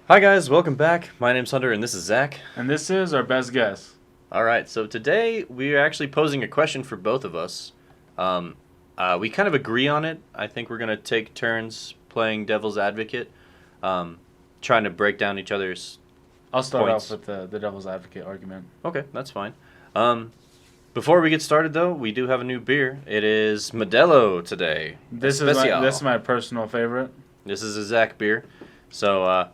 Hi guys, welcome back. My name's Hunter and this is Zach. And this is our best guess. Alright, so today we are actually posing a question for both of us. We kind of agree on it. I think we're going to take turns playing devil's advocate, trying to break down each other's I'll start points. off with the devil's advocate argument. Okay, that's fine. Before we get started though, we do have a new beer. It is Modelo today. This Especial. is my personal favorite. This is a Zach beer. So,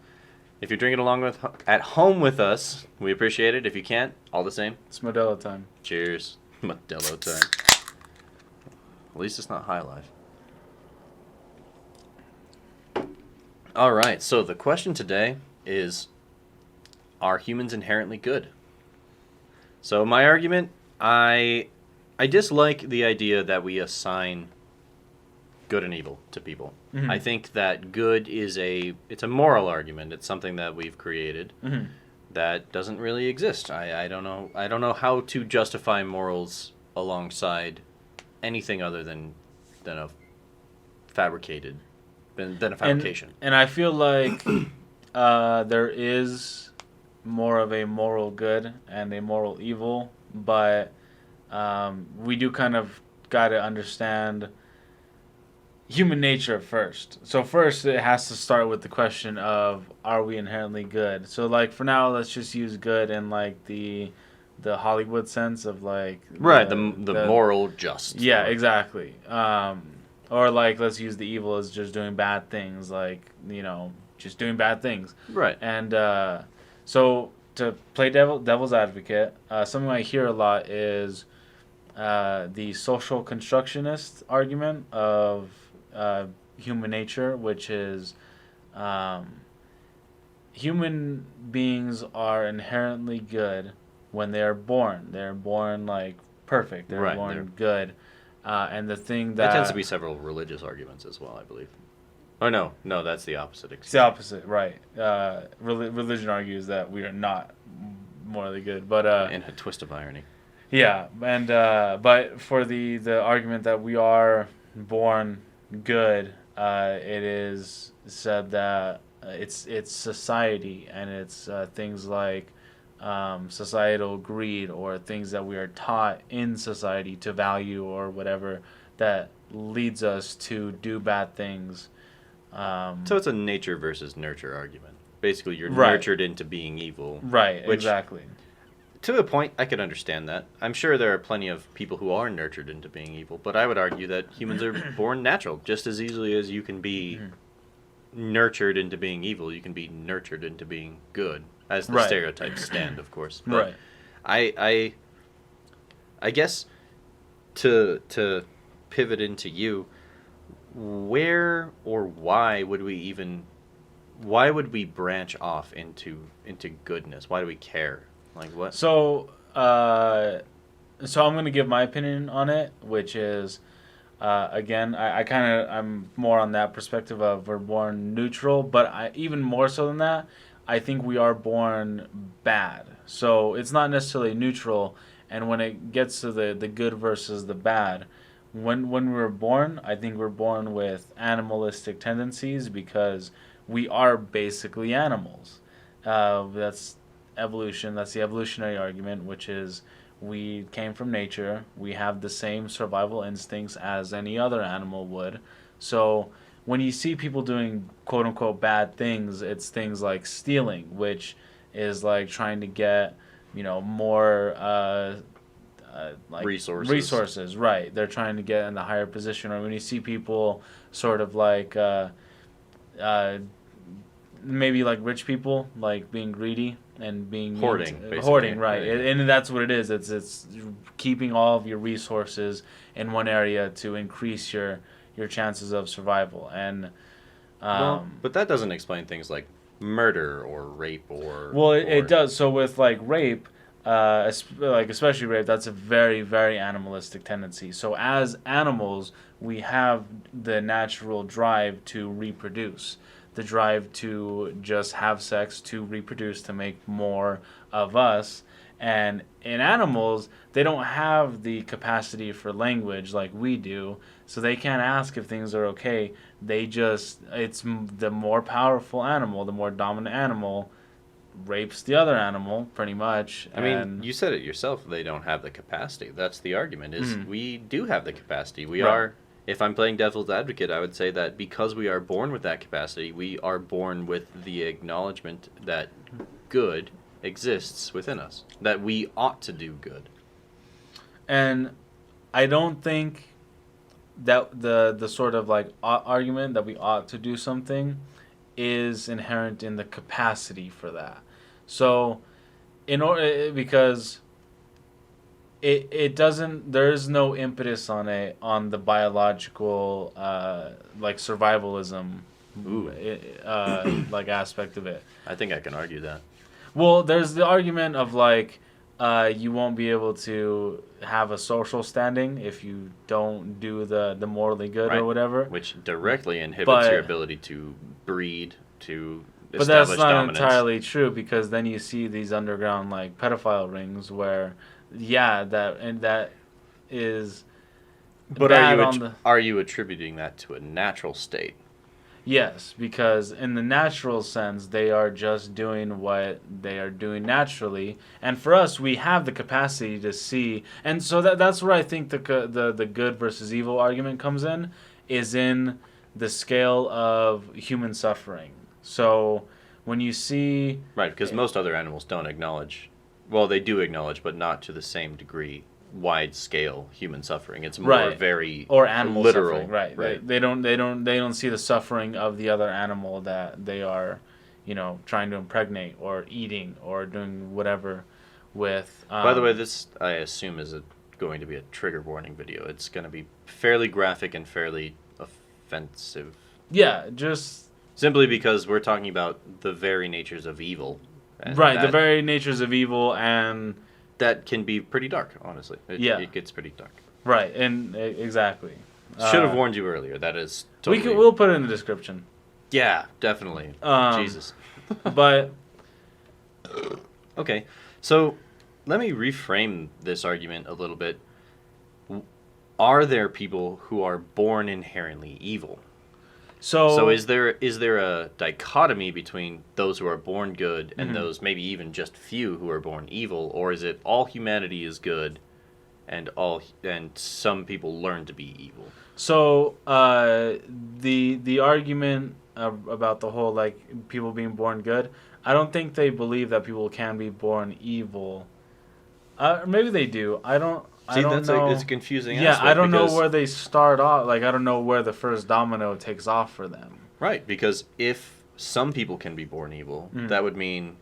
if you're drinking along with at home with us, we appreciate it. If you can't, all the same. It's Modelo time. Cheers. Modelo time. At least it's not High Life. Alright, so the question today is, are humans inherently good? So my argument, I dislike the idea that we assign good and evil to people. Mm-hmm. I think that good is it's a moral argument. It's something that we've created that doesn't really exist. I don't know how to justify morals alongside anything other than a fabrication. And I feel like there is more of a moral good and a moral evil, but we do kind of got to understand human nature first. So first it has to start with the question of, are we inherently good? So like for now, let's just use good in like the Hollywood sense of like the moral just. Yeah, exactly. Or like let's use the evil as just doing bad things, like just doing bad things. Right. And so to play devil's advocate, something I hear a lot is the social constructionist argument of human nature, which is human beings are inherently good when they are born. They're born like perfect. They're born good. And the thing that tends to be several religious arguments as well, I believe. Oh no, that's the opposite. It's the opposite, right? Religion argues that we are not morally good, but in a twist of irony. Yeah, and but for the argument that we are born good, it is said that it's society and it's things like societal greed or things that we are taught in society to value or whatever that leads us to do bad things. So it's a nature versus nurture argument. Basically, you're nurtured into being evil. Right, exactly. To a point, I could understand that. I'm sure there are plenty of people who are nurtured into being evil, but I would argue that humans are born natural. Just as easily as you can be nurtured into being evil, you can be nurtured into being good, as the stereotypes stand, of course. But I guess to pivot into you, where or why would we branch off into goodness? Why do we care? Like what? So I'm going to give my opinion on it, which is, again, I'm more on that perspective of we're born neutral, but even more so than that, I think we are born bad. So it's not necessarily neutral, and when it gets to the good versus the bad, when we're born, I think we're born with animalistic tendencies because we are basically animals. That's evolution. That's the evolutionary argument, which is we came from nature. We have the same survival instincts as any other animal would. So when you see people doing quote unquote bad things, it's things like stealing, which is like trying to get more like resources. Right? They're trying to get in the higher position. Or when you see people sort of like maybe like rich people like being greedy and being hoarding, right? And that's what it is. It's keeping all of your resources in one area to increase your chances of survival. And but that doesn't explain things like murder or rape or it does. So with like rape, like especially rape, that's a very, very animalistic tendency. So as animals, we have the natural drive to reproduce, the drive to just have sex, to reproduce, to make more of us. And in animals, they don't have the capacity for language like we do, so they can't ask if things are okay. The more powerful animal, the more dominant animal rapes the other animal, pretty much. I mean, you said it yourself. They don't have the capacity. That's the argument. Is we do have the capacity. We are. If I'm playing devil's advocate, I would say that because we are born with that capacity, we are born with the acknowledgement that good exists within us. That we ought to do good. And I don't think that the sort of like argument that we ought to do something is inherent in the capacity for that. So, because it doesn't, there is no impetus on the biological like survivalism like aspect of it. I think I can argue that. Well, there's the argument of like you won't be able to have a social standing if you don't do the morally good or whatever, which directly inhibits your ability to breed, to but that's establish not dominance. entirely true, because then you see these underground like pedophile rings where that is but bad are you attributing that to a natural state? Yes, because in the natural sense, they are just doing what they are doing naturally, and for us, we have the capacity to see, and so that's where I think the good versus evil argument comes in, is in the scale of human suffering. So when you see because most other animals don't acknowledge, well, they do acknowledge, but not to the same degree, wide scale human suffering. It's more very or animal literal, suffering, right? They don't see the suffering of the other animal that they are, trying to impregnate or eating or doing whatever with. By the way, this I assume is going to be a trigger warning video. It's going to be fairly graphic and fairly offensive. Yeah, just simply because we're talking about the very natures of evil. The very natures of evil, and that can be pretty dark, honestly. It gets pretty dark. Right, and exactly. Should have warned you earlier. That is totally... We'll put it in the description. Yeah, definitely. Jesus. But... Okay, so let me reframe this argument a little bit. Are there people who are born inherently evil? So is there a dichotomy between those who are born good and those maybe even just few who are born evil, or is it all humanity is good and some people learn to be evil? So the argument about the whole like people being born good, I don't think they believe that people can be born evil. Maybe they do. I don't know. It's a confusing aspect. Yeah, I don't know where they start off. Like, I don't know where the first domino takes off for them. Right, because if some people can be born evil, that would mean,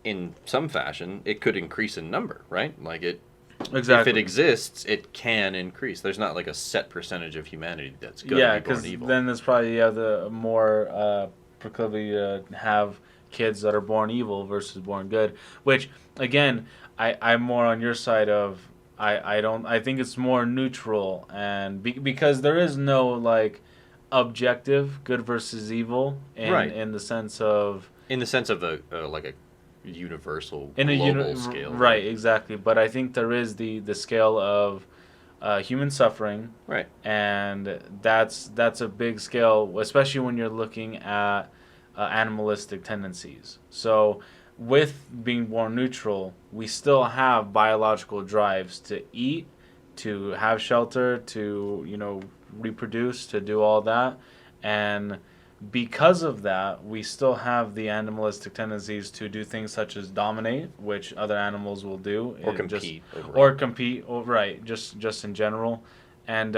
in some fashion, it could increase in number, right? Like, exactly. If it exists, it can increase. There's not like a set percentage of humanity that's going to be born evil. Yeah, because then there's probably the more proclivity to have kids that are born evil versus born good. Which, again, I'm more on your side of... I think it's more neutral, and because there is no like objective good versus evil in the sense of a universal global scale, right? Exactly. But I think there is the scale of human suffering, right? And that's a big scale, especially when you're looking at animalistic tendencies. So with being born neutral, we still have biological drives to eat, to have shelter, to reproduce, to do all that, and because of that, we still have the animalistic tendencies to do things such as dominate, which other animals will do, or compete, right? Just in general, and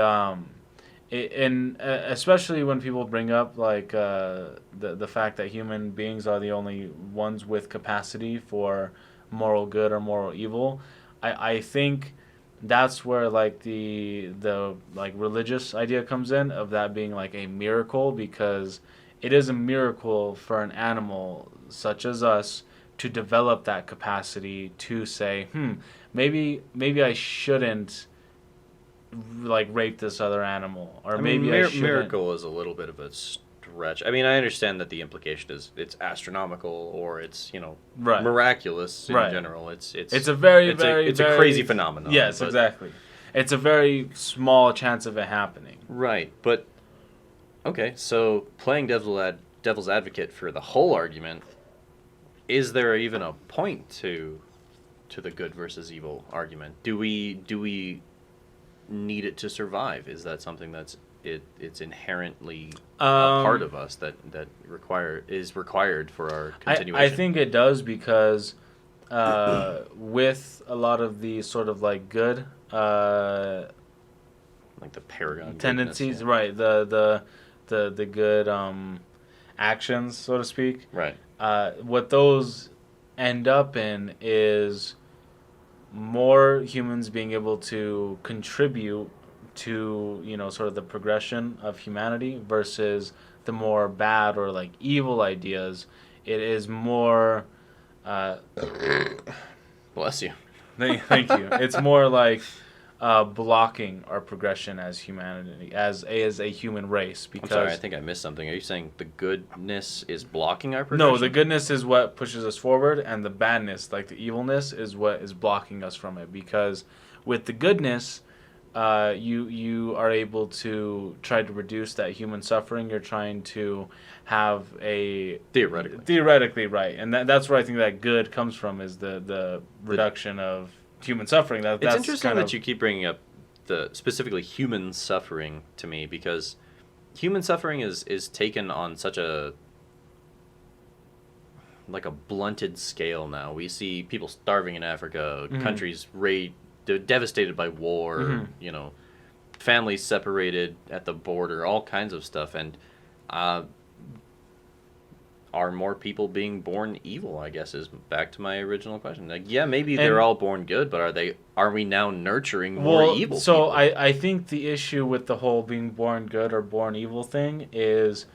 especially when people bring up like the fact that human beings are the only ones with capacity for moral good or moral evil, I think that's where like the like religious idea comes in, of that being like a miracle, because it is a miracle for an animal such as us to develop that capacity to say, maybe I shouldn't like rape this other animal, or maybe I shouldn't. Miracle is a little bit of a stretch. I mean, I understand that the implication is it's astronomical or it's Right. miraculous in Right. general. It's It's a very, it's very, a crazy phenomenon. Yes, but, exactly. It's a very small chance of it happening. Right, but okay. So playing devil's advocate for the whole argument, is there even a point to the good versus evil argument? Do we need it to survive? Is that something it's inherently a part of us that is required for our continuation? I think it does because with a lot of the sort of like good like the paragon tendencies, goodness, right? The good actions, so to speak. right? What those end up in is more humans being able to contribute to sort of the progression of humanity versus the more bad or like evil ideas. It is more Bless you. thank you. It's more like blocking our progression as humanity, as a human race. Because I'm sorry, I think I missed something. Are you saying the goodness is blocking our progression? no, the goodness is what pushes us forward, and the badness, like the evilness, is what is blocking us from it. Because with the goodness, you are able to try to reduce that human suffering. You're trying to have a theoretically right, and that's where I think that good comes from, is the reduction of human suffering. It's interesting that you keep bringing up specifically human suffering to me, because human suffering is taken on such a blunted scale now. We see people starving in Africa, countries they're devastated by war, families separated at the border, all kinds of stuff. And are more people being born evil, I guess, is back to my original question. Like, yeah, maybe they're all born good, but are we now nurturing more evil so people? I think the issue with the whole being born good or born evil thing is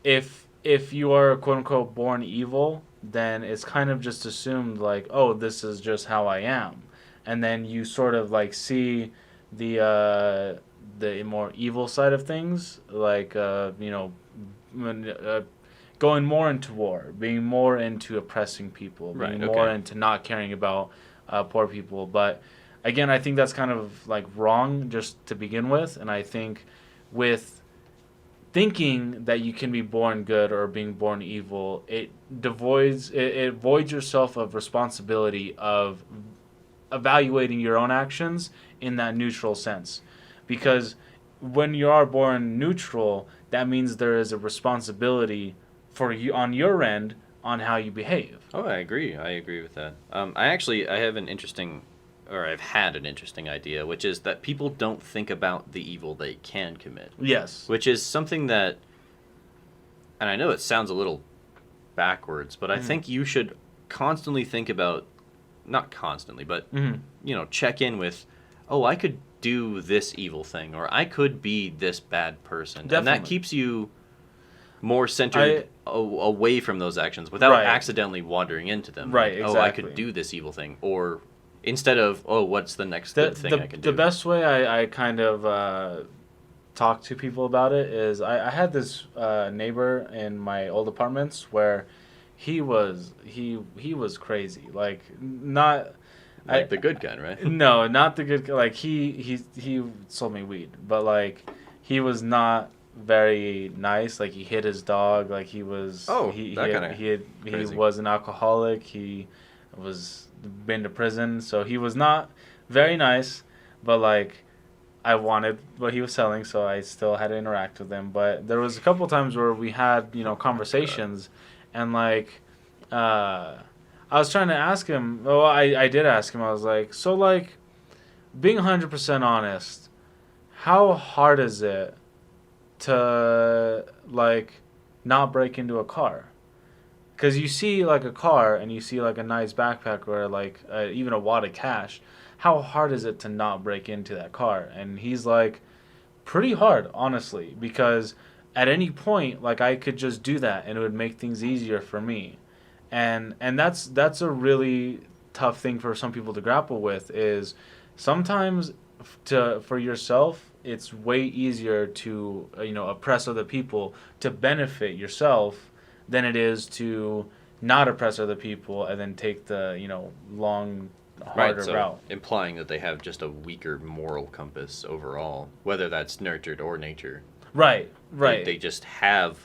if you are quote unquote born evil, then it's kind of just assumed like, oh, this is just how I am. And then you sort of like see the more evil side of things, like going more into war, being more into oppressing people, being more into not caring about poor people. But again, I think that's kind of like wrong just to begin with. And I think with thinking that you can be born good or being born evil, it voids yourself of responsibility of evaluating your own actions in that neutral sense. Because when you are born neutral, that means there is a responsibility for you on your end on how you behave. Oh, I agree with that. I have I've had an interesting idea, which is that people don't think about the evil they can commit. Yes. Which is something that, and I know it sounds a little backwards, but I think you should constantly think about, not constantly, but check in with, oh, I could do this evil thing, or I could be this bad person. Definitely. And that keeps you more centered away from those actions without accidentally wandering into them. Right, like, exactly. Oh, I could do this evil thing. Or instead of, oh, what's the next good thing I can do? The best way I kind of talk to people about it is I had this neighbor in my old apartments where he was crazy. Like, not... Like the good kind, right? No, not the good... Like, he sold me weed. But, like, he was not very nice. Like, he hit his dog. Like, he was... He was an alcoholic. He was been to prison. So he was not very nice. But, like, I wanted what he was selling, so I still had to interact with him. But there was a couple times where we had, conversations, and, like... I was trying to ask him, I did ask him, I was like, so, like, being 100% honest, how hard is it to, like, not break into a car? Because you see, like, a car, and you see, like, a nice backpack or, like, even a wad of cash. How hard is it to not break into that car? And he's like, pretty hard, honestly, because at any point, like, I could just do that, and it would make things easier for me. And that's a really tough thing for some people to grapple with, is sometimes for yourself, it's way easier to oppress other people to benefit yourself than it is to not oppress other people and then take the long harder Right, so route. implying that they have just a weaker moral compass overall, whether that's nurtured or nature. Right. They just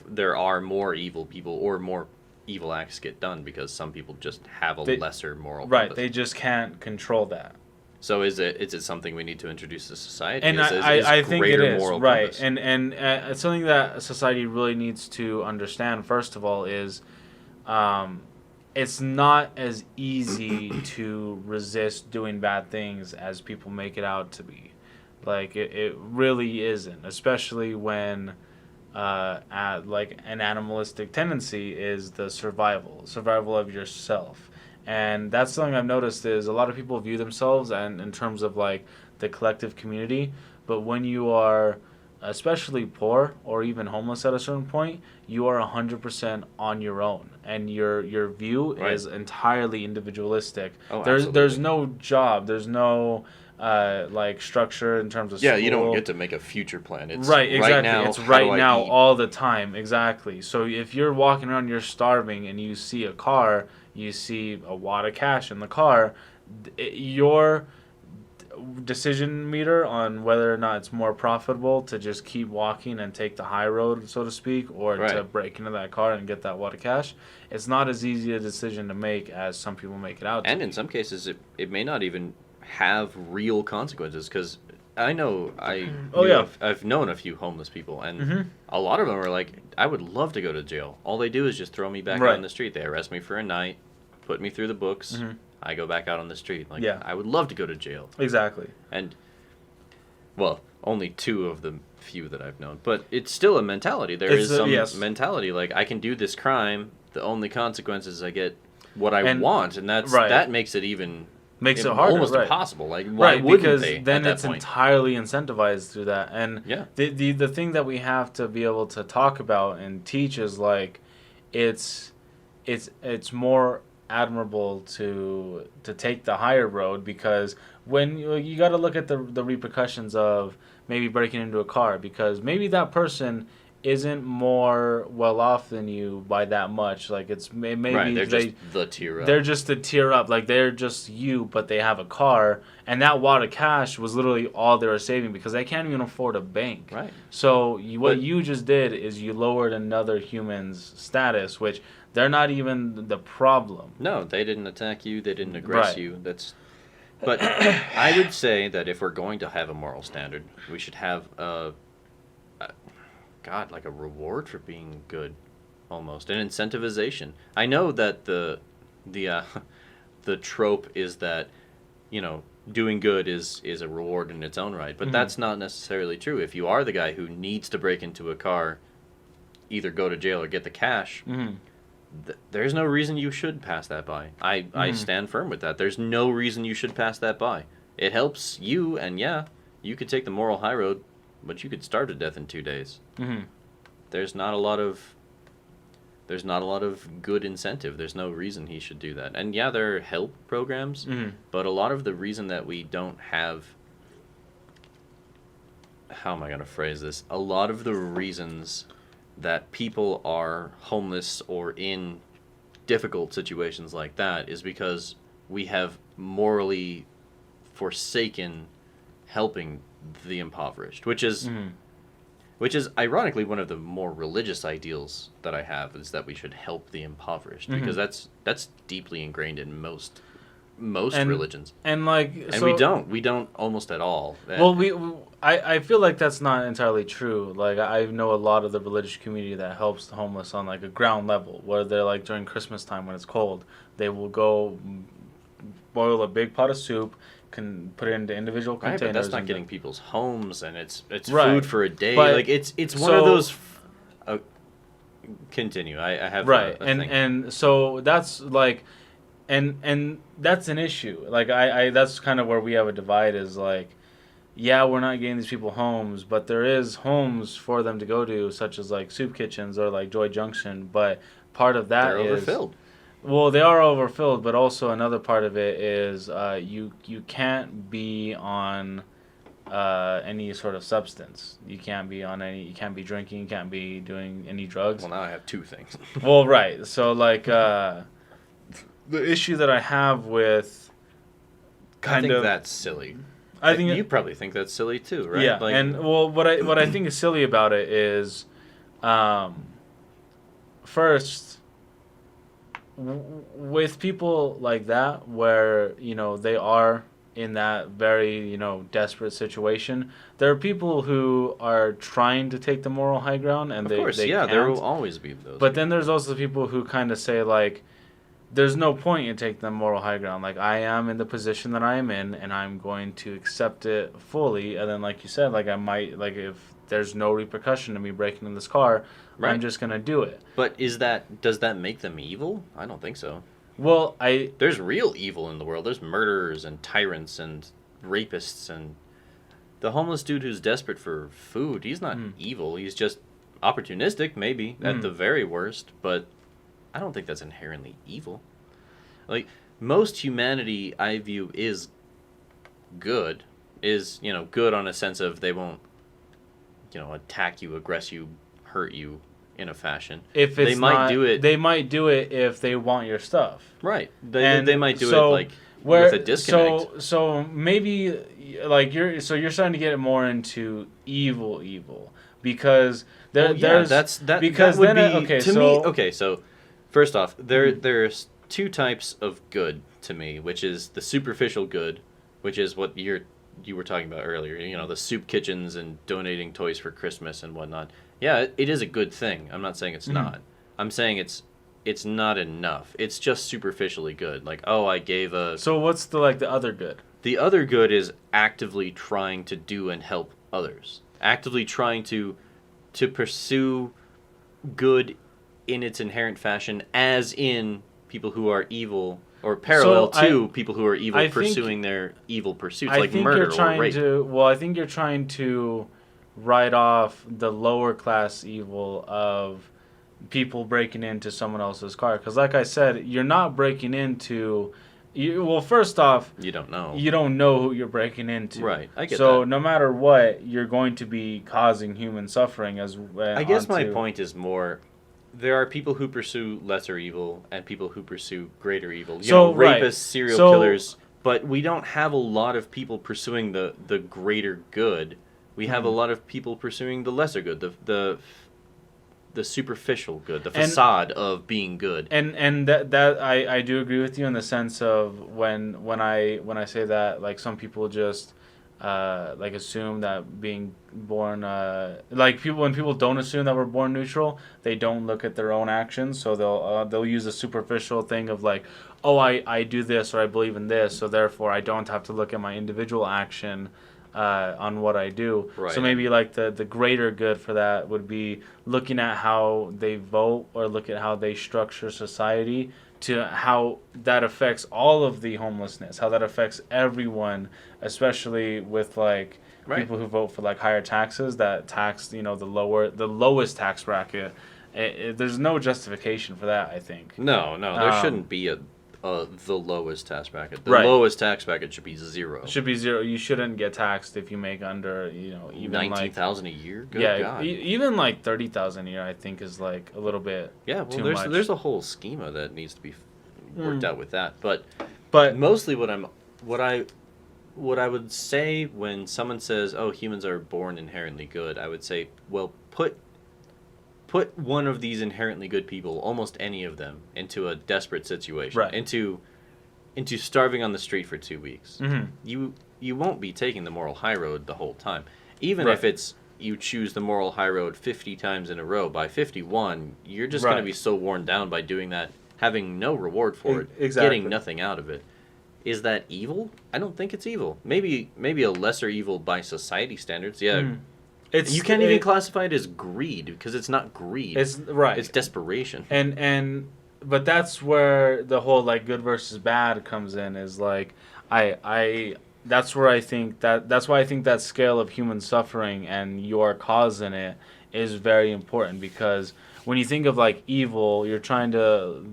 there are more evil people or more evil acts get done because some people just have a lesser moral compass. Right, they just can't control that. So is it something we need to introduce to society? And I think it is, right. And it's something that society really needs to understand, first of all, is it's not as easy to resist doing bad things as people make it out to be. Like, it really isn't, especially when like an animalistic tendency is the survival of yourself. And that's something I've noticed is a lot of people view themselves and in terms of like the collective community, but when you are especially poor or even homeless at a certain point, you are 100% on your own, and your view is entirely individualistic. There's no job, there's no like structure in terms of school. You don't get to make a future plan. It's right, exactly. Right now, it's right now all the time, exactly. So if you're walking around, you're starving, and you see a car, you see a wad of cash in the car, your decision meter on whether or not it's more profitable to just keep walking and take the high road, so to speak, or to break into that car and get that wad of cash, it's not as easy a decision to make as some people make it out to and be. In some cases, it may not even have real consequences, because I've known a few homeless people, and a lot of them are like, I would love to go to jail. All they do is just throw me back out on the street. They arrest me for a night, put me through the books, I go back out on the street. Like, I would love to go to jail. Exactly. And, well, only two of the few that I've known. But it's still a mentality. There is some mentality, like, I can do this crime, the only consequence is I get what I want, and that makes it even... Makes it harder, almost impossible. Like, why wouldn't because they? Then it's entirely incentivized through that. And the thing that we have to be able to talk about and teach is like, it's more admirable to take the higher road, because when you got to look at the repercussions of maybe breaking into a car, because maybe that person isn't more well off than you by that much. Like, it's maybe they're just the tier up. They're just the tier up. Like, they're just you, but they have a car, and that wad of cash was literally all they were saving because they can't even afford a bank. Right. So what you just did is you lowered another human's status, which they're not even the problem. No, they didn't attack you. They didn't aggress you. But I would say that if we're going to have a moral standard, we should have like a reward for being good, almost an incentivization. I know that the trope is that, doing good is a reward in its own right, but that's not necessarily true. If you are the guy who needs to break into a car, either go to jail or get the cash, there's no reason you should pass that by. I stand firm with that. There's no reason you should pass that by. It helps you, and you could take the moral high road, but you could starve to death in 2 days. There's not a lot of good incentive. There's no reason he should do that. And there are help programs, but a lot of the reason that we don't have... How am I going to phrase this? A lot of the reasons that people are homeless or in difficult situations like that is because we have morally forsaken helping the impoverished, which is ironically one of the more religious ideals that I have, is that we should help the impoverished, because that's deeply ingrained in most religions, and we don't almost at all. I feel like that's not entirely true. Like, I know a lot of the religious community that helps the homeless on like a ground level, where they're like, during Christmas time when it's cold, they will go boil a big pot of soup, can put it into individual containers. But that's not getting people's homes, and it's food for a day. But, like, it's one of those. Continue. I have a thing. And so that's like, and that's an issue. Like, I that's kind of where we have a divide, is like, we're not getting these people homes, but there is homes for them to go to, such as like soup kitchens or like Joy Junction. But part of that they're overfilled. Well, they are overfilled, but also another part of it is you can't be on any sort of substance. You can't be drinking, you can't be doing any drugs. Well, now I have two things. Well, right. So, like, the issue that I have with I think that's silly. I think you probably think that's silly too, right? Yeah, Like, and well, what I think is silly about it is, first, with people like that, where they are in that very desperate situation, there are people who are trying to take the moral high ground, and of course, they yeah, can't. there will always be those. But then there's also people who kind of say like, there's no point in taking the moral high ground. Like, I am in the position that I am in, and I'm going to accept it fully. And then, like you said, like I might, like if there's no repercussion to me breaking in this car, Right. I'm just gonna do it. But does that make them evil? I don't think so. Well, There's real evil in the world. There's murderers and tyrants and rapists, and the homeless dude who's desperate for food, he's not evil. He's just opportunistic, maybe, at the very worst, but I don't think that's inherently evil. Like, most humanity, I view, is good. Is, good on a sense of they won't, attack you, aggress you, hurt you in a fashion. if they it's might not, do it. they might do it if they want your stuff. Right. They might do so it, like, with a disconnect. So maybe like you're starting to get it more into evil because there's because that would then be, okay to so me. Okay, so first off, there's two types of good to me, which is the superficial good, which is what you were talking about earlier. The soup kitchens and donating toys for Christmas and whatnot. Yeah, it is a good thing. I'm not saying it's not. I'm saying it's not enough. It's just superficially good. Like, oh, I gave a... So what's the other good? The other good is actively trying to do and help others. Actively trying to pursue good in its inherent fashion, as in people who are evil, or parallel to people who are evil pursuing their evil pursuits, like murder or rape. I think you're trying to write off the lower class evil of people breaking into someone else's car. Because like I said, you're not breaking into... first off... You don't know. You don't know who you're breaking into. Right, I get that. So no matter what, you're going to be causing human suffering as I guess my point is more... There are people who pursue lesser evil and people who pursue greater evil. Rapists, serial killers. But we don't have a lot of people pursuing the greater good. We have a lot of people pursuing the lesser good, the superficial good, the facade of being good. And that I do agree with you in the sense of when I say that, like, some people just assume that being born when people don't assume that we're born neutral, they don't look at their own actions, so they'll use a superficial thing of like, oh, I do this or I believe in this, so therefore I don't have to look at my individual action on what I do. Right. So maybe like the greater good for that would be looking at how they vote or look at how they structure society, to how that affects all of the homelessness, how that affects everyone, especially with like people who vote for like higher taxes that tax the lowest tax bracket. There's no justification for that, I think. No, there shouldn't be the lowest tax bracket. The lowest tax bracket should be zero. It should be zero. You shouldn't get taxed if you make under even $19,000 a year. Good God. Even like $30,000 a year, I think is like a little bit too much. There's a whole schema that needs to be worked out with that. But mostly what I would say when someone says, "Oh, humans are born inherently good," I would say, well, put one of these inherently good people, almost any of them, into a desperate situation, into starving on the street for 2 weeks. You won't be taking the moral high road the whole time, even if it's you choose the moral high road 50 times in a row. By 51, you're just going to be so worn down by doing that, having no reward for it, getting nothing out of it. Is that evil? I don't think it's evil. Maybe a lesser evil by society standards. Yeah. You can't even classify it as greed, because it's not greed. It's desperation. But that's where the whole like good versus bad comes in. Is like that's where I think that's why I think that scale of human suffering and your cause in it is very important, because when you think of like evil, you're trying to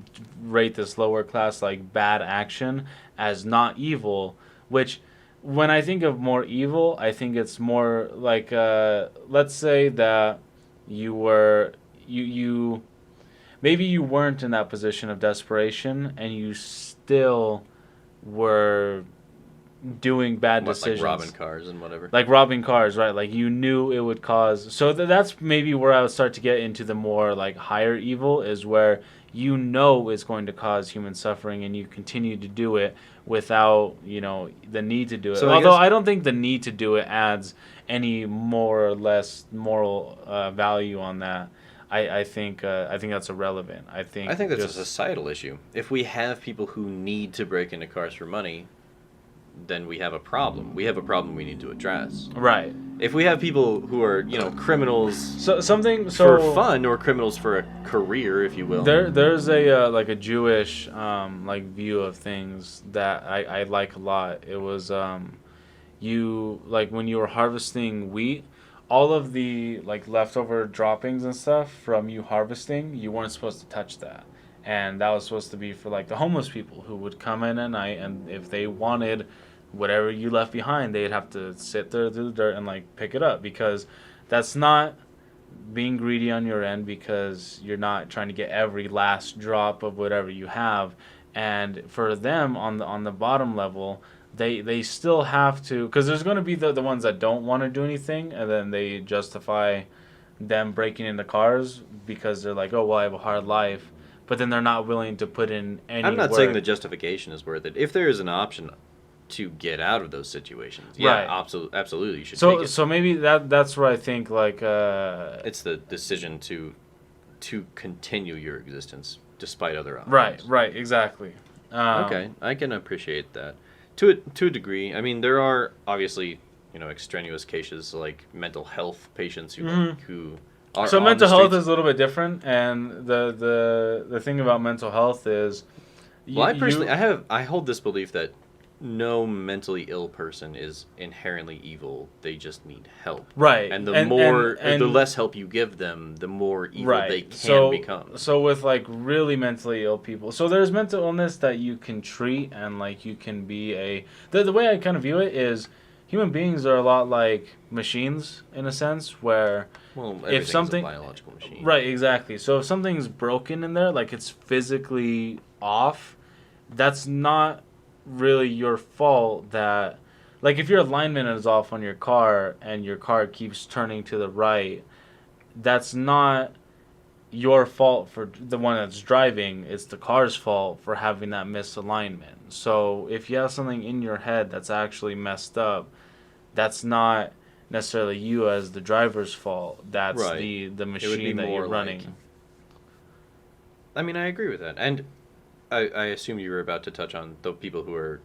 rate this lower class like bad action as not evil, which when I think of more evil, I think it's more like let's say that you maybe you weren't in that position of desperation and you still were doing bad decisions. Like robbing cars and whatever. Like robbing cars, right? Like you knew it would cause. So that's maybe where I would start to get into the more like higher evil, is where you know it's going to cause human suffering and you continue to do it without, the need to do it. So Although I don't think the need to do it adds any more or less moral value on that. I think that's irrelevant. I think that's a societal issue. If we have people who need to break into cars for money, then we have a problem. We have a problem we need to address. Right. If we have people who are, criminals for fun or criminals for a career, if you will. There's a like a Jewish like view of things that I like a lot. It was you like when you were harvesting wheat, all of the like leftover droppings and stuff from you harvesting, you weren't supposed to touch that. And that was supposed to be for like the homeless people who would come in at night, and if they wanted whatever you left behind, they'd have to sit there through the dirt and like pick it up, because that's not being greedy on your end, because you're not trying to get every last drop of whatever you have. And for them on the bottom level, they still have to, because there's going to be the ones that don't want to do anything, and then they justify them breaking into cars because they're like, oh well, I have a hard life. But then they're not willing to put in any I'm not work. saying the justification is worth it. If there is an option to get out of those situations, yeah, right. Absolutely, you should take it. So maybe that's where I think like it's the decision to continue your existence despite other options. Right, exactly. Okay, I can appreciate that to a degree. I mean, there are obviously extraneous cases like mental health patients who. So mental health is a little bit different, and the thing about mental health is, I hold this belief that no mentally ill person is inherently evil. They just need help. Right. And the less help you give them, the more evil they can become. So with like really mentally ill people, so there's mental illness that you can treat, and like you can be the way I kind of view it is, human beings are a lot like machines in a sense, where if something, a biological machine. Right, exactly. So if something's broken in there, like it's physically off, that's not really your fault. That, like, if your alignment is off on your car and your car keeps turning to the right, that's not your fault for the one that's driving. It's the car's fault for having that misalignment. So if you have something in your head that's actually messed up, that's not necessarily you as the driver's fault. That's the machine that you're running. I mean, I agree with that. And I assume you were about to touch on the people who are,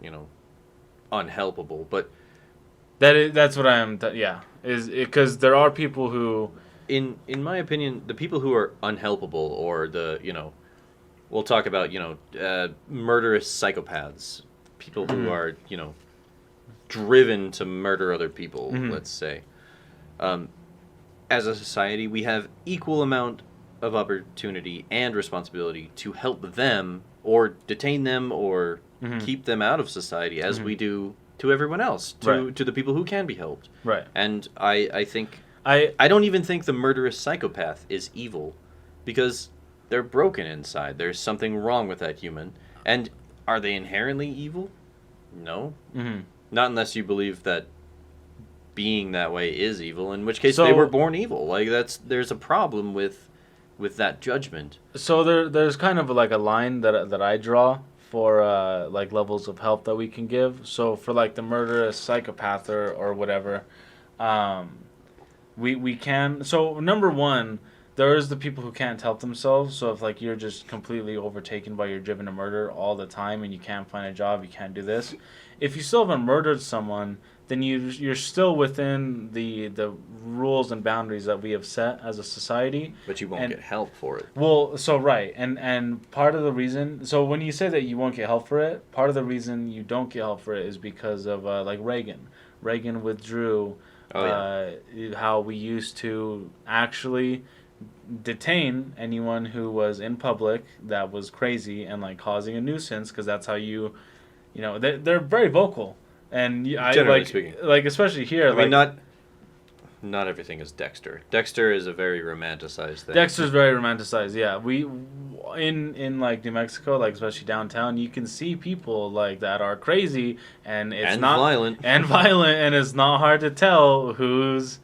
unhelpable, but that's what I am. Is because there are people who, in my opinion, the people who are unhelpable, or we'll talk about murderous psychopaths, people who are driven to murder other people. Let's say, as a society, we have equal amount of opportunity and responsibility to help them, or detain them, or keep them out of society, as we do to everyone else, to the people who can be helped. Right. And I think I don't even think the murderous psychopath is evil, because they're broken inside. There's something wrong with that human. And are they inherently evil? No. Not unless you believe that being that way is evil, in which case they were born evil. Like, there's a problem with that judgment. So there's kind of like a line that I draw for like levels of help that we can give. So for like the murderous psychopath or whatever, we can. So number one, there is the people who can't help themselves. So if like you're just completely overtaken by you're driven to murder all the time and you can't find a job, you can't do this. If you still haven't murdered someone, then you're still within the rules and boundaries that we have set as a society. But you won't get help for it. Well, so right, and part of the reason, so when you say that you won't get help for it, part of the reason you don't get help for it is because of like Reagan. Reagan withdrew how we used to actually detain anyone who was in public that was crazy and like causing a nuisance, because that's how they're very vocal. And I Generally like speaking. like especially here. I like, mean, not everything is Dexter. Dexter is a very romanticized thing. Dexter's very romanticized. Yeah, we in like New Mexico, like especially downtown, you can see people like that are crazy, and it's And not violent. and violent, and it's not hard to tell who's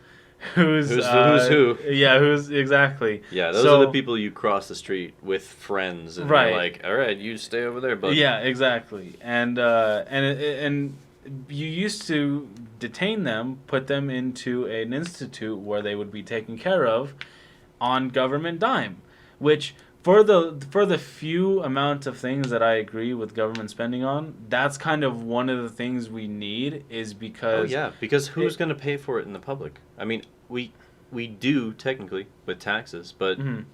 Who's who. Yeah, who's exactly. Yeah, those So, are the people you cross the street with friends, and Right. they're like, "All right, you stay over there, bud." Yeah, exactly. And you used to detain them, put them into an institute where they would be taken care of on government dime, which for the few amount of things that I agree with government spending on, that's kind of one of the things we need is Oh because yeah, because who's going to pay for it in the public? I mean, we do technically with taxes, but Mhm.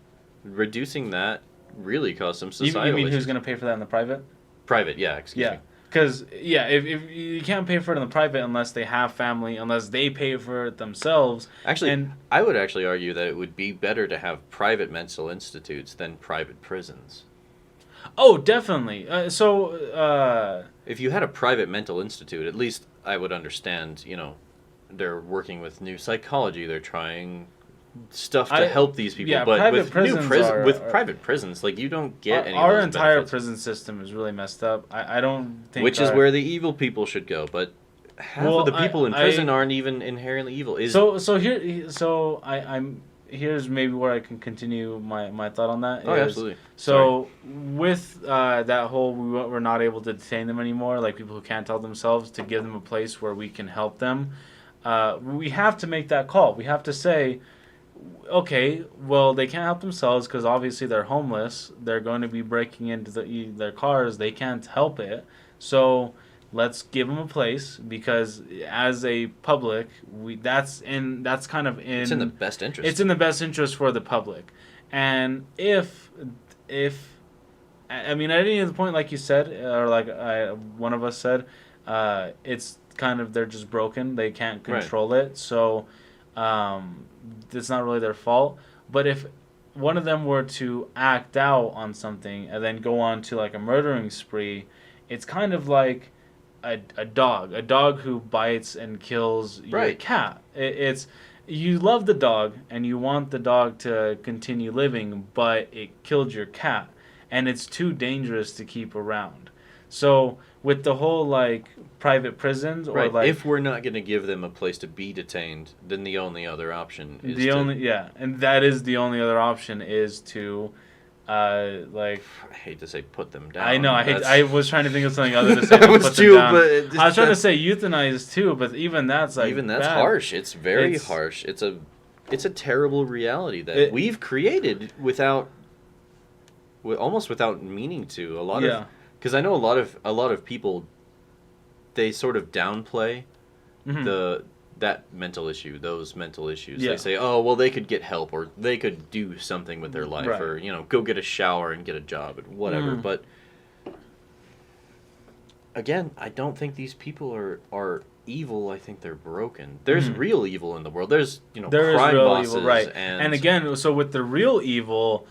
reducing that really caused some you societal mean who's issues. going to pay for that in the private? Private, yeah, excuse me. Because, if you can't pay for it in the private unless they have family, unless they pay for it themselves. Actually, and I would actually argue that it would be better to have private mental institutes than private prisons. Oh, definitely. If you had a private mental institute, at least I would understand, they're working with new psychology, they're trying stuff to help these people. yeah, But private with prisons private prisons, like, you don't get any of our those entire benefits. prison system is really messed up. I don't think Which is where the evil people should go, but half Well, of the people in prison I- aren't even inherently evil. I'm here's maybe where I can continue my thought on that. Oh, is- absolutely. So with that whole we're not able to detain them anymore, like people who can't help themselves, to give them a place where we can help them. We have to make that call. We have to say, okay, well, they can't help themselves because obviously they're homeless. They're going to be breaking into their cars. They can't help it. So let's give them a place because as a public, that's kind of It's in the best interest. It's in the best interest for the public. And if I mean, at any point, like you said, or like one of us said, it's kind of they're just broken. They can't control it. So it's not really their fault. But if one of them were to act out on something and then go on to like a murdering spree, it's kind of like a dog who bites and kills your cat. It's you love the dog and you want the dog to continue living, but it killed your cat, and it's too dangerous to keep around. So with the whole like private prisons or like if we're not going to give them a place to be detained, then the only other option is and that is the only other option is to I hate to say put them down. I know I was trying to think of something other to say. Put them too, down. but I was trying to say euthanize too, but even that's bad. harsh. It's very harsh. It's a terrible reality that we've created almost without meaning to. Because I know a lot of people, they sort of downplay that mental issue, those mental issues. Yeah. They say, oh, well, they could get help, or they could do something with their life, or go get a shower and get a job, and whatever. But again, I don't think these people are evil. I think they're broken. There's real evil in the world. There's crime bosses, evil, right? And again, so with the real evil,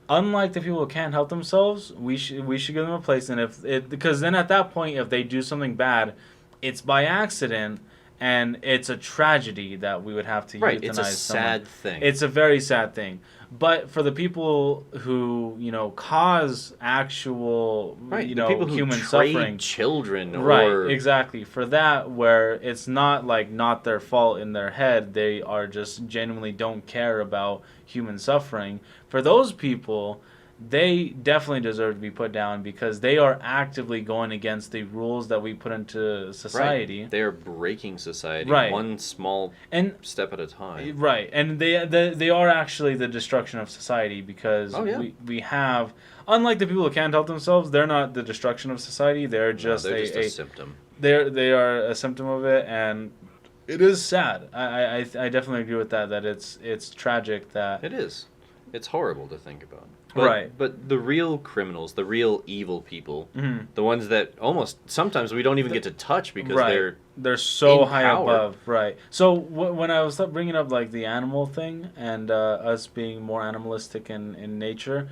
unlike the people who can't help themselves, we should give them a place. And because then at that point, if they do something bad, it's by accident, and it's a tragedy that we would have to euthanize It's a someone. sad thing. It's a very sad thing. But for the people who cause actual the people who human trade suffering, children, exactly, for that where it's not not their fault in their head, they are just genuinely don't care about human suffering. For those people, they definitely deserve to be put down because they are actively going against the rules that we put into society. They are breaking society one small step at a time. Right, and they are actually the destruction of society because we have, unlike the people who can't help themselves, they're not the destruction of society. They're just, a symptom. They are a symptom of it, and it is sad. I definitely agree with that. That it's tragic that it is. It's horrible to think about. But the real criminals, the real evil people, the ones that almost sometimes we don't even get to touch because they're so in high power. above. Right. So when I was bringing up like the animal thing and us being more animalistic in nature,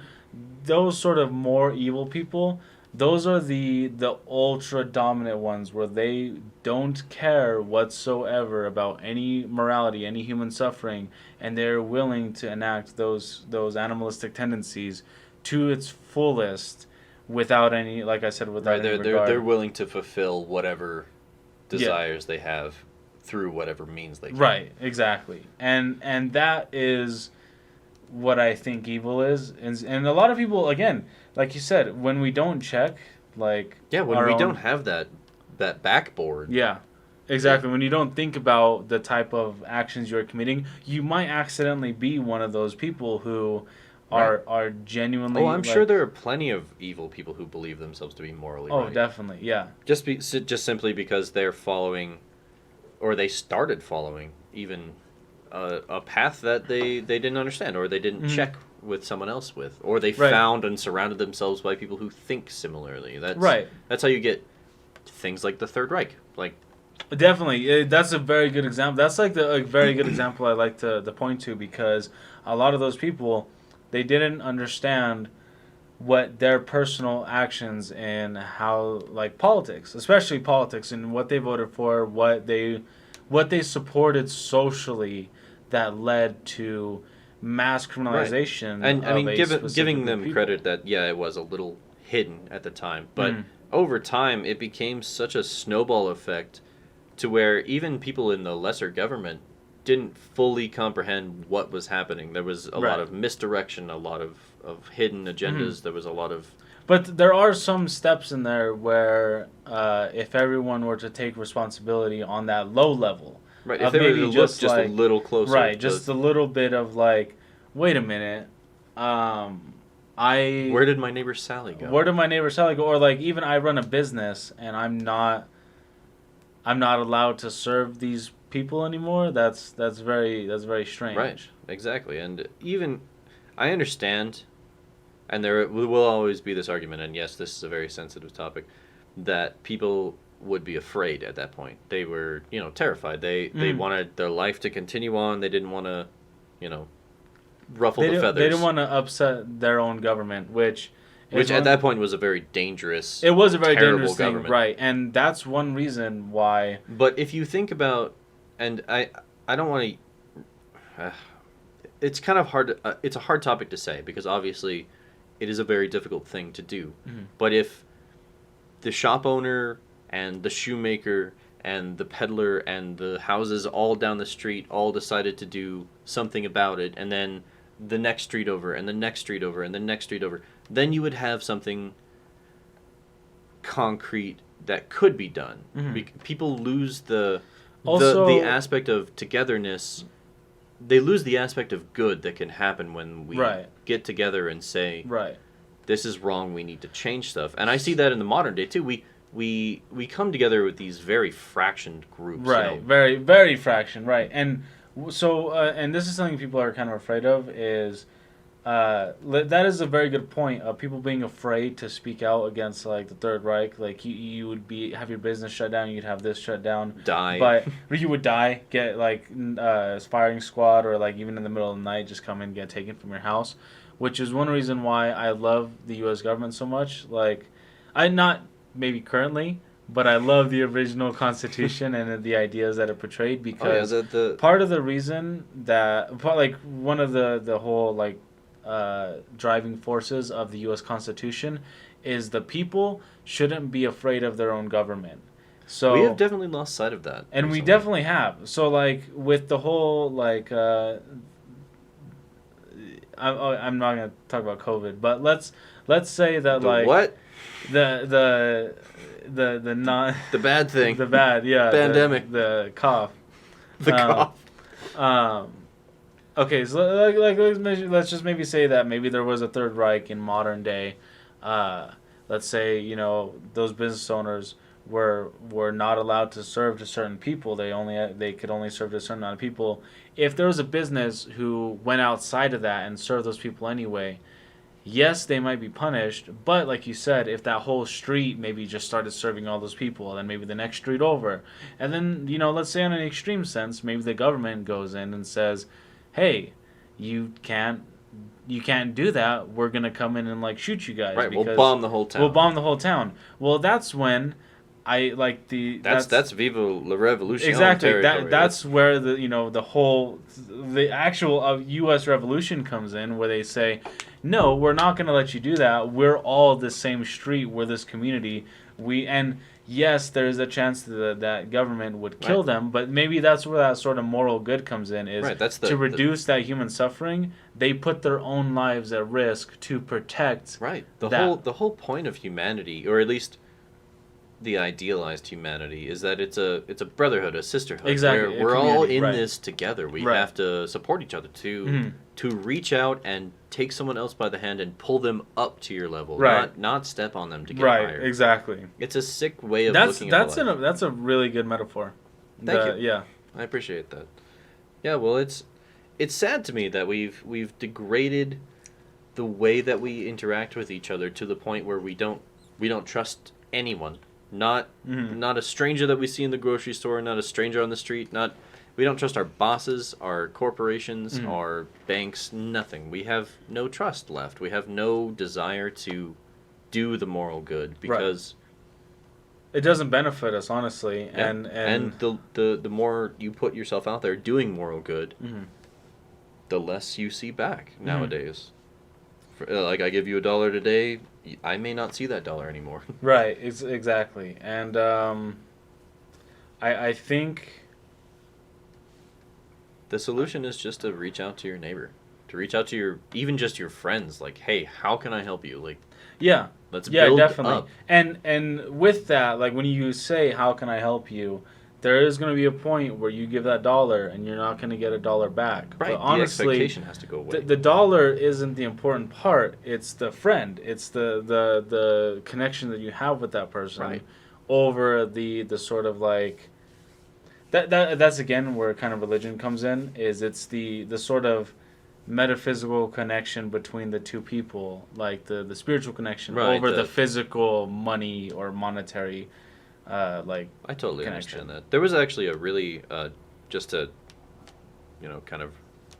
those sort of more evil people, those are the ultra dominant ones where they don't care whatsoever about any morality, any human suffering, and they're willing to enact those animalistic tendencies to its fullest without any, like I said, without Right, any they're regard. they're willing to fulfill whatever desires they have through whatever means they can. Right, exactly. And that is what I think evil is. And a lot of people, again, like you said, when we don't check, like Yeah, when our we own, don't have that backboard. yeah, exactly. When you don't think about the type of actions you're committing, you might accidentally be one of those people who are genuinely. Oh, I'm sure there are plenty of evil people who believe themselves to be morally Oh, right. definitely, yeah. Just simply because they're following, or they started following, even a path that they didn't understand, or they didn't check with someone else with, or they found and surrounded themselves by people who think similarly. That's how you get things like the Third Reich. Like, Definitely, that's a very good example. That's like a very good example I like to point to, because a lot of those people, they didn't understand what their personal actions and how, like, politics, especially politics, and what they voted for, what they supported socially, that led to mass criminalization. and I of mean, a giving specific them people. credit that it was a little hidden at the time, but over time it became such a snowball effect to where even people in the lesser government didn't fully comprehend what was happening. There was a lot of misdirection, a lot of hidden agendas. There was a lot of... But there are some steps in there where if everyone were to take responsibility on that low level, Right, if they were to look just a little closer. Right, just a little bit of like, wait a minute, where did my neighbor Sally go? Where did my neighbor Sally go? Or like, even I run a business and I'm not allowed to serve these people anymore. That's very strange. Right, exactly. And even I understand, and there will always be this argument, and yes, this is a very sensitive topic, that people would be afraid at that point. They were, terrified. They wanted their life to continue on. They didn't want to, ruffle the feathers. They didn't want to upset their own government, which at that point was a very dangerous, it was a very dangerous government. thing, right? And that's one reason why. But if you think about, and I don't want to. It's kind of hard. It's a hard topic to say because obviously, it is a very difficult thing to do. But if the shop owner and the shoemaker and the peddler and the houses all down the street all decided to do something about it, and then the next street over, and the next street over, and the next street over, then you would have something concrete that could be done. People lose the aspect of togetherness. They lose the aspect of good that can happen when we get together and say, this is wrong, we need to change stuff. And I see that in the modern day too. We come together with these very fractioned groups. Right, very, very fractioned, right. And so, and this is something people are kind of afraid of, is that is a very good point of people being afraid to speak out against, like, the Third Reich. Like, you would have your business shut down, you'd have this shut down. Die. But you would die, get, like, firing squad, or, like, even in the middle of the night, just come and get taken from your house. Which is one reason why I love the U.S. government so much. Like, not maybe currently, but I love the original Constitution and the ideas that it portrayed, because part of the reason that, like, one of the whole, like, driving forces of the U.S. Constitution is the people shouldn't be afraid of their own government. So we have definitely lost sight of that. And recently. We definitely have. So, like, with the whole, like, I'm not gonna talk about COVID, but let's say that the bad thing, pandemic, the cough, okay, so let's just maybe say that maybe there was a Third Reich in modern day. Let's say those business owners were not allowed to serve to certain people. They could only serve to a certain amount of people. If there was a business who went outside of that and served those people anyway, yes, they might be punished. But like you said, if that whole street maybe just started serving all those people, then maybe the next street over, and then let's say on an extreme sense, maybe the government goes in and says, "Hey, you can't you can't do that. We're gonna come in and like shoot you guys. Right, we'll because bomb the whole town. We'll bomb the whole town. Well, that's when I like the That's Viva la Revolution. exactly. That's where the actual U.S. Revolution comes in, where they say, no, we're not going to let you do that. We're all the same street. We're this community. Yes, there's a chance that government would kill them, but maybe that's where that sort of moral good comes in. Is to reduce that human suffering. They put their own lives at risk to protect. Right. The whole point of humanity, or at least the idealized humanity, is that it's a brotherhood, a sisterhood. Exactly. We're all in this together. We have to support each other to reach out and take someone else by the hand and pull them up to your level. Right. Not step on them to get higher. Right, exactly. It's a sick way of looking at life. That's a really good metaphor. Thank you. Yeah. I appreciate that. Yeah, well, it's sad to me that we've degraded the way that we interact with each other to the point where we don't trust anyone. Not a stranger that we see in the grocery store, not a stranger on the street, we don't trust our bosses, our corporations, our banks, nothing. We have no trust left. We have no desire to do the moral good because it doesn't benefit us, honestly. Yeah. And the more you put yourself out there doing moral good, the less you see back nowadays. Like, I give you $1 today, I may not see that dollar anymore. Right, exactly. And I think the solution is just to reach out to your neighbor, to reach out to even just your friends. Like, hey, how can I help you? Like, let's build definitely. up. And with that, like when you say, how can I help you? There is going to be a point where you give that $1 and you're not going to get $1 back. Right. But honestly, the expectation has to go away. The dollar isn't the important part. It's the friend. It's the connection that you have with that person over the sort of like that's again where kind of religion comes in. Is it's the sort of metaphysical connection between the two people, like the spiritual connection over the physical money or monetary. I totally understand that. There was actually a really, just to, kind of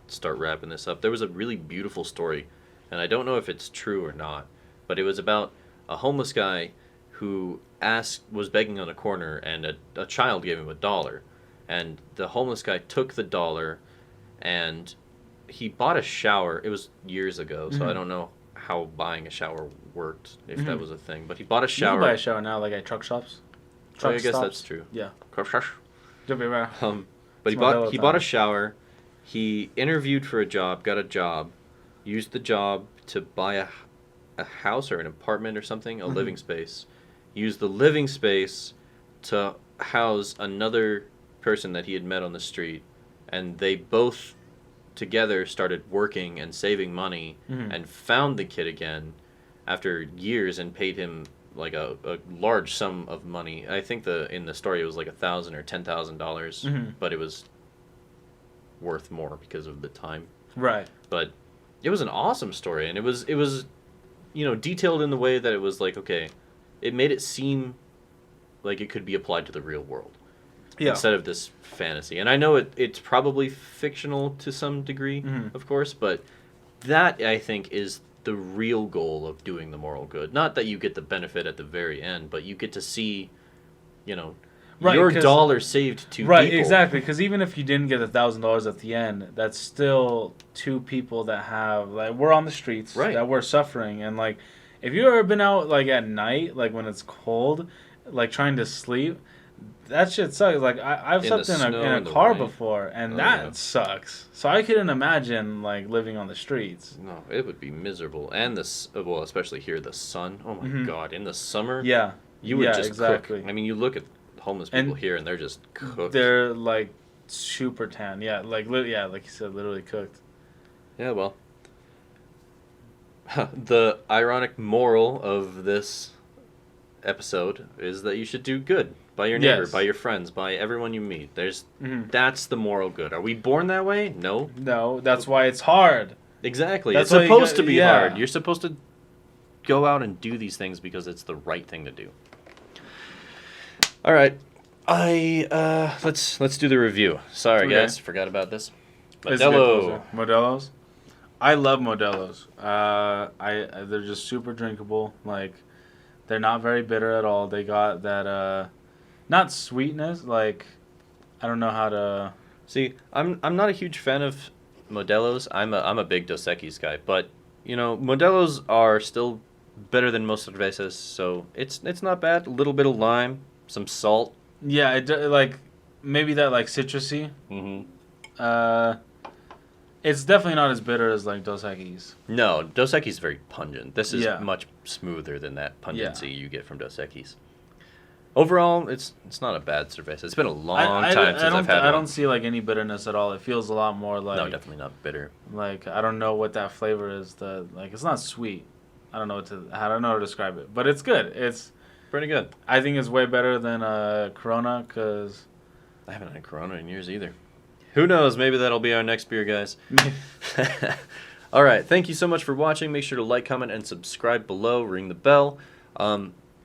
start wrapping this up, there was a really beautiful story, and I don't know if it's true or not, but it was about a homeless guy who was begging on a corner, and a child gave him $1, and the homeless guy took the $1, and he bought a shower. It was years ago, so I don't know how buying a shower worked, if that was a thing, but he bought a shower. You can buy a shower now, like at truck shops. I guess that's true. Yeah. But he bought a shower. He interviewed for a job, got a job, used the job to buy a house or an apartment or something, a living space. Used the living space to house another person that he had met on the street, and they both together started working and saving money and found the kid again after years and paid him like a large sum of money. I think in the story it was like $1,000 or $10,000, but it was worth more because of the time. Right. But it was an awesome story, and it was detailed in the way that it was like, okay, it made it seem like it could be applied to the real world instead of this fantasy. And I know it's probably fictional to some degree, of course, but that I think is the real goal of doing the moral good. Not that you get the benefit at the very end, but you get to see, your dollar saved two people. Right, exactly. Because even if you didn't get $1,000 at the end, that's still two people that have we're on the streets, that we're suffering, and if you ever been out at night, when it's cold, trying to sleep, that shit sucks. I've slept in a car before, and that sucks. So I couldn't imagine living on the streets. No, it would be miserable, and especially here, the sun. Oh my god, in the summer, you would just cook. I mean, you look at homeless people here, and they're just cooked. They're super tan. Yeah, like you said, literally cooked. Yeah, well, the ironic moral of this episode is that you should do good by your neighbor, by your friends, by everyone you meet. That's the moral good. Are we born that way? No. No, that's why it's hard. Exactly. It's supposed to be hard. You're supposed to go out and do these things because it's the right thing to do. All right. Let's do the review. Sorry guys, forgot about this. Modelo's. I love Modelo's. They're just super drinkable. Like, they're not very bitter at all. They got that not sweetness. Like, I don't know how to. See, I'm not a huge fan of Modelo's. I'm a big Dos Equis guy, but you know, Modelo's are still better than most cervezas, so it's not bad. A little bit of lime, some salt. Yeah, like maybe that like citrusy. Mm-hmm. It's definitely not as bitter as like Dos Equis. No, Dos Equis is very pungent. This is Yeah. much smoother than that pungency Yeah. you get from Dos Equis. Overall, it's not a bad cerveza. It's been a long time since I've had I one. don't see like any bitterness at all. It feels a lot more like No, definitely not bitter. like I don't know what that flavor is. Like it's not sweet. I don't know how to describe it, but it's good. It's Pretty good. I think it's way better than Corona because I haven't had Corona in years either. Who knows? Maybe that'll be our next beer, guys. All right. Thank you so much for watching. Make sure to like, comment, and subscribe below. Ring the bell.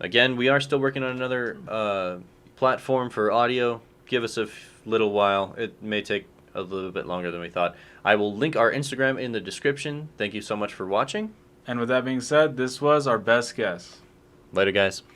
Again, we are still working on another platform for audio. Give us a little while. It may take a little bit longer than we thought. I will link our Instagram in the description. Thank you so much for watching. And with that being said, this was our best guess. Later, guys.